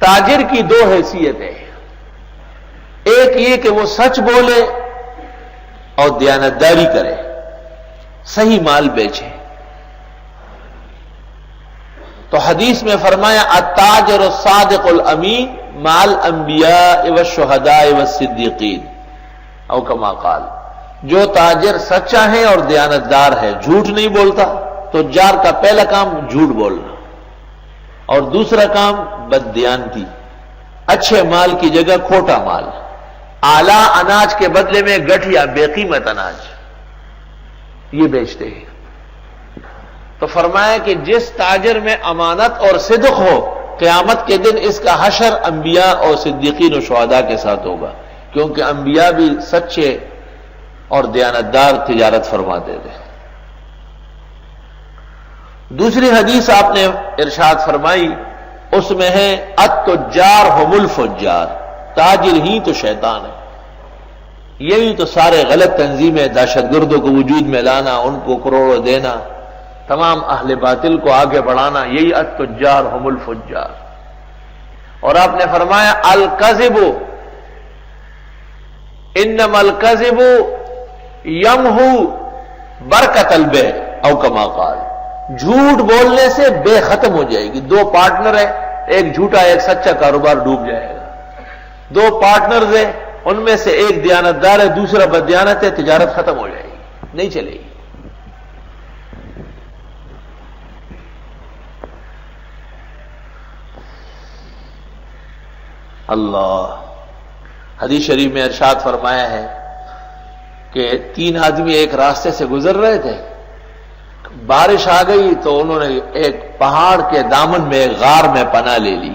تاجر کی دو حیثیتیں، ایک یہ کہ وہ سچ بولے اور دیانتداری کرے، صحیح مال بیچے۔ تو حدیث میں فرمایا التاجر الصادق الامین مع الانبیاء والشہداء والصدیقین، او کما قال، جو تاجر سچا ہے اور دیانتدار ہے، جھوٹ نہیں بولتا، تو تجار کا پہلا کام جھوٹ بولنا، اور دوسرا کام بددیانتی، اچھے مال کی جگہ کھوٹا مال، اعلی اناج کے بدلے میں گٹھیا بے قیمت اناج یہ بیچتے ہیں۔ تو فرمایا کہ جس تاجر میں امانت اور صدق ہو، قیامت کے دن اس کا حشر انبیاء اور صدیقین و شہداء کے ساتھ ہوگا، کیونکہ انبیاء بھی سچے اور دیانتدار تجارت فرماتے تھے۔ دوسری حدیث آپ نے ارشاد فرمائی، اس میں ہے التجار هم الفجار، تاجر ہی تو شیطان ہے۔ یہی تو سارے غلط تنظیمیں، دہشت گردوں کو وجود میں لانا، ان کو کروڑوں دینا، تمام اہل باطل کو آگے بڑھانا، یہی التجار هم الفجار۔ اور آپ نے فرمایا الکذب انما الکذب یمحو برکت البیع، او کما قال، جھوٹ بولنے سے بے ختم ہو جائے گی۔ دو پارٹنر ہیں، ایک جھوٹا ایک سچا، کاروبار ڈوب جائے گا۔ دو پارٹنرز ہیں، ان میں سے ایک دیانتدار ہے، دوسرا بددیانت ہے، تجارت ختم ہو جائے گی، نہیں چلے گی۔ اللہ، حدیث شریف میں ارشاد فرمایا ہے کہ 3 آدمی ایک راستے سے گزر رہے تھے، بارش آ گئی تو انہوں نے ایک پہاڑ کے دامن میں ایک غار میں پناہ لے لی۔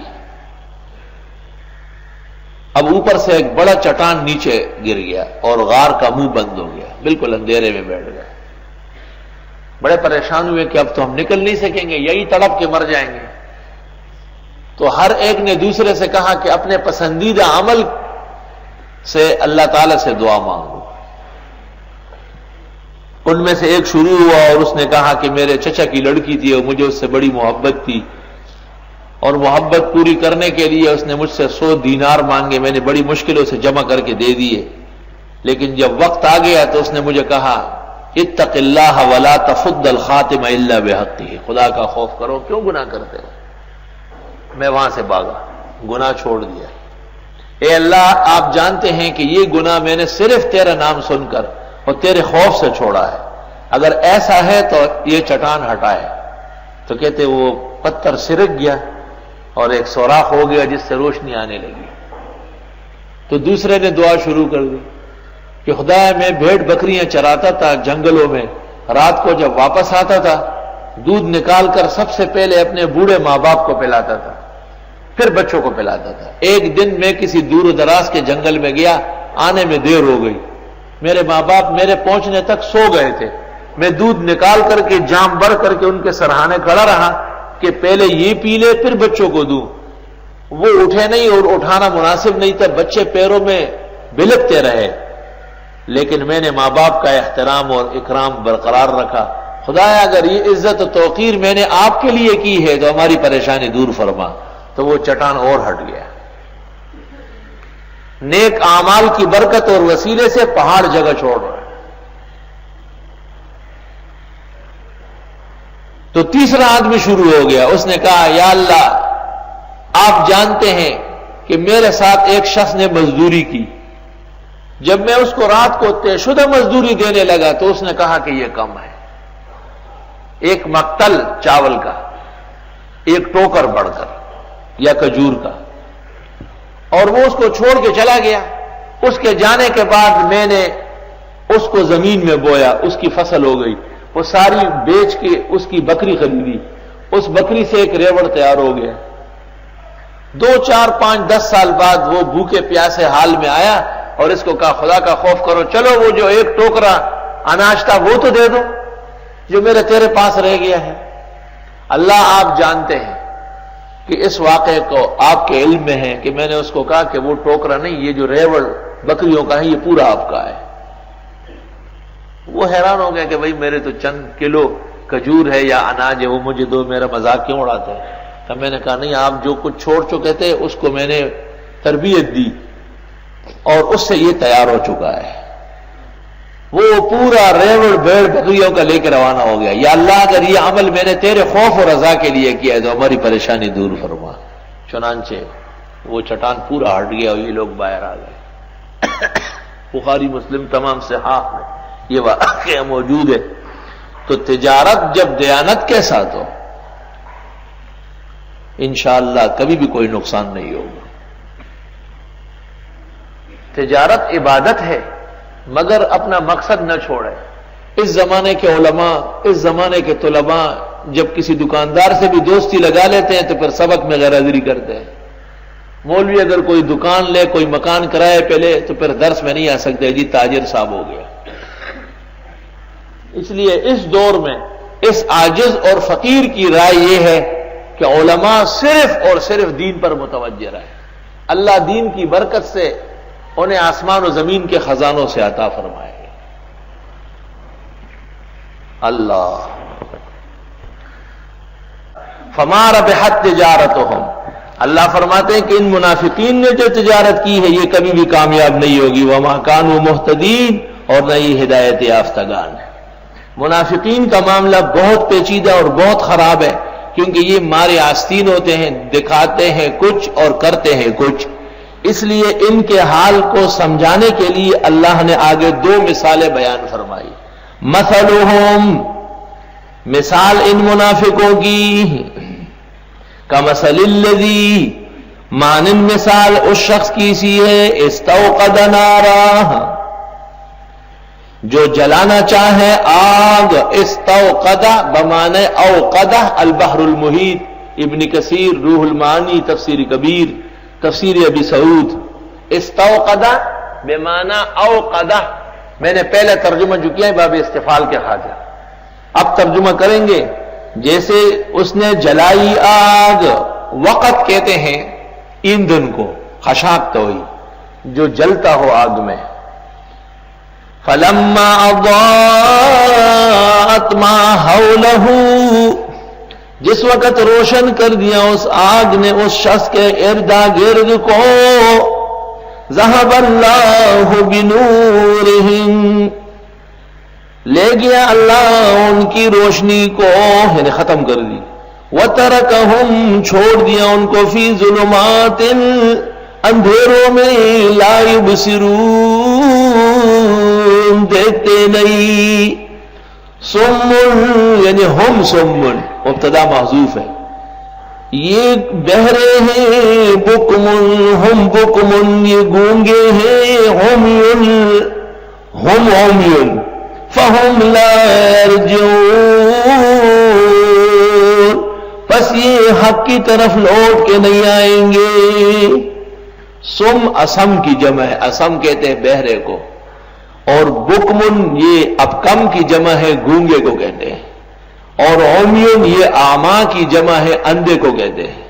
اب اوپر سے ایک بڑا چٹان نیچے گر گیا اور غار کا منہ بند ہو گیا، بالکل اندھیرے میں بیٹھ گئے۔ بڑے پریشان ہوئے کہ اب تو ہم نکل نہیں سکیں گے، یہی تڑپ کے مر جائیں گے۔ تو ہر ایک نے دوسرے سے کہا کہ اپنے پسندیدہ عمل سے اللہ تعالی سے دعا مانگو۔ ان میں سے ایک شروع ہوا اور اس نے کہا کہ میرے چچا کی لڑکی تھی اور مجھے اس سے بڑی محبت تھی، اور محبت پوری کرنے کے لیے اس نے مجھ سے 100 دینار مانگے، میں نے بڑی مشکلوں سے جمع کر کے دے دیے، لیکن جب وقت آ گیا تو اس نے مجھے کہا اتق اللہ ولا تفض الخاتم الا بحقہ، خدا کا خوف کرو، کیوں گناہ کرتے ہو؟ میں وہاں سے بھاگا، گناہ چھوڑ دیا۔ اے اللہ، آپ جانتے ہیں کہ یہ گناہ میں نے صرف تیرا نام سن کر اور تیرے خوف سے چھوڑا ہے، اگر ایسا ہے تو یہ چٹان ہٹائے۔ تو کہتے وہ پتھر سرک گیا اور ایک سوراخ ہو گیا جس سے روشنی آنے لگی۔ تو دوسرے نے دعا شروع کر دی کہ خدا، میں بھیڑ بکریاں چراتا تھا جنگلوں میں، رات کو جب واپس آتا تھا دودھ نکال کر سب سے پہلے اپنے بوڑھے ماں باپ کو پلاتا تھا، پھر بچوں کو پلاتا تھا۔ ایک دن میں کسی دور و دراز کے جنگل میں گیا، آنے میں دیر ہو گئی، میرے ماں باپ میرے پہنچنے تک سو گئے تھے، میں دودھ نکال کر کے جام بھر کر کے ان کے سرہانے کھڑا رہا کہ پہلے یہ پی لے پھر بچوں کو دوں۔ وہ اٹھے نہیں اور اٹھانا مناسب نہیں تھا، بچے پیروں میں بلکتے رہے، لیکن میں نے ماں باپ کا احترام اور اکرام برقرار رکھا۔ خدایا، اگر یہ عزت و توقیر میں نے آپ کے لیے کی ہے تو ہماری پریشانی دور فرما۔ تو وہ چٹان اور ہٹ گیا۔ نیک اعمال کی برکت اور وسیلے سے پہاڑ جگہ چھوڑ رہا ہے۔ تو تیسرا آدمی شروع ہو گیا، اس نے کہا یا اللہ، آپ جانتے ہیں کہ میرے ساتھ ایک شخص نے مزدوری کی، جب میں اس کو رات کو طے شدہ مزدوری دینے لگا تو اس نے کہا کہ یہ کم ہے، ایک مقتل چاول کا، ایک ٹوکر بڑھ کر یا کھجور کا، اور وہ اس کو چھوڑ کے چلا گیا۔ اس کے جانے کے بعد میں نے اس کو زمین میں بویا، اس کی فصل ہو گئی، وہ ساری بیچ کے اس کی بکری خریدی، اس بکری سے ایک ریوڑ تیار ہو گیا۔ 2 4 5 10 سال بعد وہ بھوکے پیاسے حال میں آیا اور اس کو کہا خدا کا خوف کرو، چلو وہ جو ایک ٹوکرا اناج تھا وہ تو دے دو جو میرے تیرے پاس رہ گیا ہے۔ اللہ آپ جانتے ہیں کہ اس واقعے کو آپ کے علم میں ہے کہ میں نے اس کو کہا کہ وہ ٹوکرا نہیں، یہ جو ریوڑ بکریوں کا ہے یہ پورا آپ کا ہے۔ وہ حیران ہو گیا کہ بھئی میرے تو چند کلو کھجور ہے یا اناج ہے، وہ مجھے دو، میرا مذاق کیوں اڑاتے ہیں؟ میں نے کہا نہیں، آپ جو کچھ چھوڑ چکے تھے اس کو میں نے تربیت دی اور اس سے یہ تیار ہو چکا ہے. وہ پورا ریوڑ بیڑ بکریوں کا لے کے روانہ ہو گیا. یا اللہ اگر یہ عمل میں نے تیرے خوف اور رضا کے لیے کیا ہے تو ہماری پریشانی دور فرما. چنانچہ وہ چٹان پورا ہٹ گیا اور یہ لوگ باہر آ گئے. بخاری مسلم تمام صحاح میں یہ واقعہ موجود ہے. تو تجارت جب دیانت کے ساتھ ہو انشاءاللہ کبھی بھی کوئی نقصان نہیں ہوگا. تجارت عبادت ہے مگر اپنا مقصد نہ چھوڑے. اس زمانے کے علماء، اس زمانے کے طلباء جب کسی دکاندار سے بھی دوستی لگا لیتے ہیں تو پھر سبق میں غیر حاضری کرتے ہیں. مولوی اگر کوئی دکان لے، کوئی مکان کرائے پہ لے تو پھر درس میں نہیں آ سکتے، جی تاجر صاحب ہو گیا. اس لیے اس دور میں اس عاجز اور فقیر کی رائے یہ ہے کہ علماء صرف اور صرف دین پر متوجہ رہے. اللہ دین کی برکت سے انہیں آسمان و زمین کے خزانوں سے عطا فرمائے. اللہ فما ربحت تجارتہم، اللہ فرماتے ہیں کہ ان منافقین نے جو تجارت کی ہے یہ کبھی بھی کامیاب نہیں ہوگی. وما کانوا مہتدین، اور نہ یہ ہدایت یافتگان ہے. منافقین کا معاملہ بہت پیچیدہ اور بہت خراب ہے، کیونکہ یہ مارے آستین ہوتے ہیں، دکھاتے ہیں کچھ اور کرتے ہیں کچھ. اس لیے ان کے حال کو سمجھانے کے لیے اللہ نے آگے دو مثالیں بیان فرمائی. مثلہم، مثال ان منافقوں کی، کمثل الذی، مانند مثال اس شخص کی سی ہے، استوقد نارا، جو جلانا چاہے آگ. استوقد بمعنی اوقدہ، البحر المحیط، ابن کثیر روح المعانی تفسیر کبیر، تفسیر ابی سعود. استوقدہ بمعنی اوقدہ، میں نے پہلے ترجمہ جو کیا ہے باب استفعال کے خاطر، اب ترجمہ کریں گے. جیسے اس نے جلائی آگ، وقت کہتے ہیں ایندھن کو، خشاک توئی جو جلتا ہو آگ میں. فلما اضاءت ما حولہ، جس وقت روشن کر دیا اس آگ نے اس شخص کے ارد گرد کو، ذہب اللہ بنورہم، لے گیا اللہ ان کی روشنی کو، یعنی ختم کر دی. وترکہم، چھوڑ دیا ان کو، فی ظلمات، اندھیروں میں، لا یبصرون، دیکھتے نہیں. سمن، یعنی ہم سمن، مبتدا محذوف ہے، یہ بہرے ہیں. بکمن، ہم بکمن، یہ گونگے ہیں. ہم عمیٌ فہم لا یرجعون، بس یہ حق کی طرف لوٹ کے نہیں آئیں گے. سم اسم کی جمع ہے، اسم کہتے ہیں بہرے کو، اور بکمن یہ ابکم کی جمع ہے، گونگے کو کہتے ہیں. اور عمیٌ یہ اعمیٰ کی جمع ہے، اندھے کو کہتے ہیں.